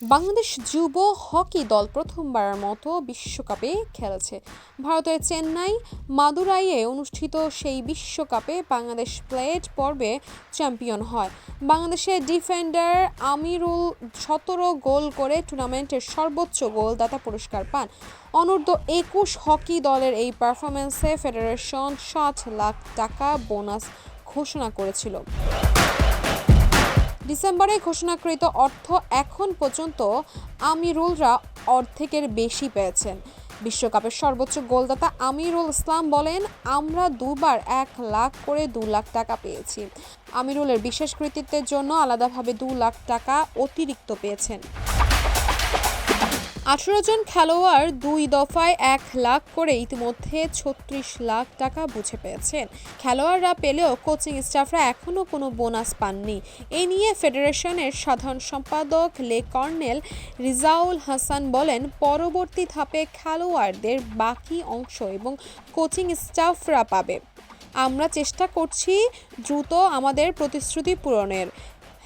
বাংলাদেশ যুব হকি দল প্রথমবারের মতো বিশ্বকাপে খেলেছে। ভারতের চেন্নাই মাদুরাইয়ে অনুষ্ঠিত সেই বিশ্বকাপে বাংলাদেশ প্লেট পর্বে চ্যাম্পিয়ন হয়। বাংলাদেশের ডিফেন্ডার আমিরুল 17 গোল করে টুর্নামেন্টের সর্বোচ্চ গোলদাতা পুরস্কার পান। অনূর্ধ্ব-21 হকি দলের এই পারফরম্যান্সে ফেডারেশন 60 লাখ টাকা বোনাস ঘোষণা করেছিল। ডিসেম্বরে ঘোষণাকৃত অর্থ এখন পর্যন্ত আমিরুলরা অর্ধেকের বেশি পেয়েছেন। বিশ্বকাপের সর্বোচ্চ গোলদাতা আমিরুল ইসলাম বলেন, আমরা দুবার 1 লাখ করে 2 লাখ টাকা পেয়েছি। আমিরুলের বিশেষ কৃতিত্বের জন্য আলাদাভাবে 2 লাখ টাকা অতিরিক্ত পেয়েছেন। 18 জন খেলোয়াড় 2 দফায় 1 লাখ করে ইতিমধ্যে 36 লাখ টাকা বুঝে পেয়েছেন। খেলোয়াড়রা পেলেও কোচিং স্টাফরা এখনও কোনো বোনাস পাননি। এ নিয়ে ফেডারেশনের সাধারণ সম্পাদক লে কর্নেল রিজাউল হাসান বলেন, পরবর্তী ধাপে খেলোয়াড়দের বাকি অংশ এবং কোচিং স্টাফরা পাবে। আমরা চেষ্টা করছি দ্রুত আমাদের প্রতিশ্রুতি পূরণের।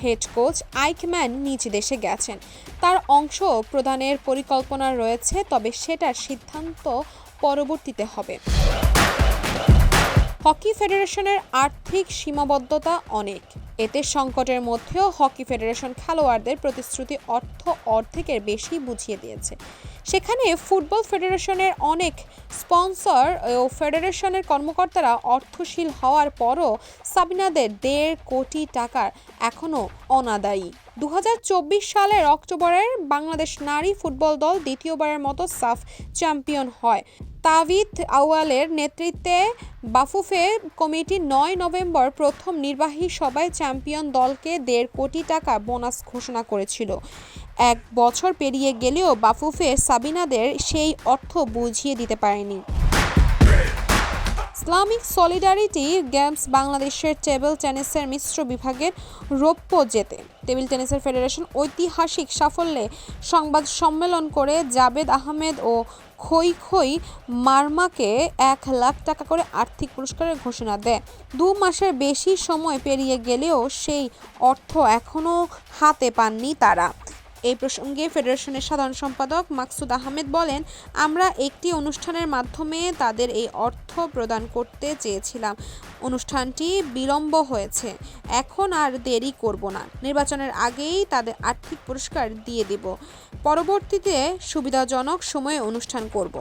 হেড কোচ আইকম্যান নিজ দেশে গেছেন, তার অংশ প্রদানের পরিকল্পনা রয়েছে, তবে সেটার সিদ্ধান্ত পরবর্তীতে হবে। হকি ফেডারেশনের আর্থিক সীমাবদ্ধতা অনেক। এতে সংকটের মধ্যেও হকি ফেডারেশন খেলোয়াড়দের প্রতিশ্রুতি অর্থ অর্ধেকের বেশি বুঝিয়ে দিয়েছে। সেখানে ফুটবল ফেডারেশনের অনেক স্পন্সর ও ফেডারেশনের কর্মকর্তারা অর্থশীল হওয়ার পরও সাবিনাদের 1.5 কোটি টাকার এখনও অনাদায়ী। 2024 সালের অক্টোবরে বাংলাদেশ নারী ফুটবল দল দ্বিতীয়বারের মতো সাফ চ্যাম্পিয়ন হয়। তাবিথ আউয়ালের নেতৃত্বে বাফুফে কমিটি 9 নভেম্বর প্রথম নির্বাহী সভায় চ্যাম্পিয়ন দলকে 1.5 কোটি টাকা বোনাস ঘোষণা করেছিল। 1 বছর পেরিয়ে গেলেও বাফুফে সাবিনাদের সেই অর্থ বুঝিয়ে দিতে পারেনি। ইসলামিক সলিডারিটি গেমস বাংলাদেশের টেবিল টেনিসের মিশ্র বিভাগের রৌপ্য জেতে। টেবিল টেনিসের ফেডারেশন ঐতিহাসিক সাফল্যে সংবাদ সম্মেলন করে জাবেদ আহমেদ ও খই মারমাকে 1 লাখ টাকা করে আর্থিক পুরস্কারের ঘোষণা দেয়। 2 মাসের বেশি সময় পেরিয়ে গেলেও সেই অর্থ এখনও হাতে পাননি তারা। এই প্রসঙ্গে ফেডারেশনের সাধারণ সম্পাদক মাকসুদ আহমেদ বলেন, আমরা একটি অনুষ্ঠানের মাধ্যমে তাদের এই অর্থ প্রদান করতে চেয়েছিলাম। অনুষ্ঠানটি বিলম্ব হয়েছে, এখন আর দেরি করব না। নির্বাচনের আগেই তাদের আর্থিক পুরস্কার দিয়ে দেব। পরবর্তীতে সুবিধাজনক সময়ে অনুষ্ঠান করব।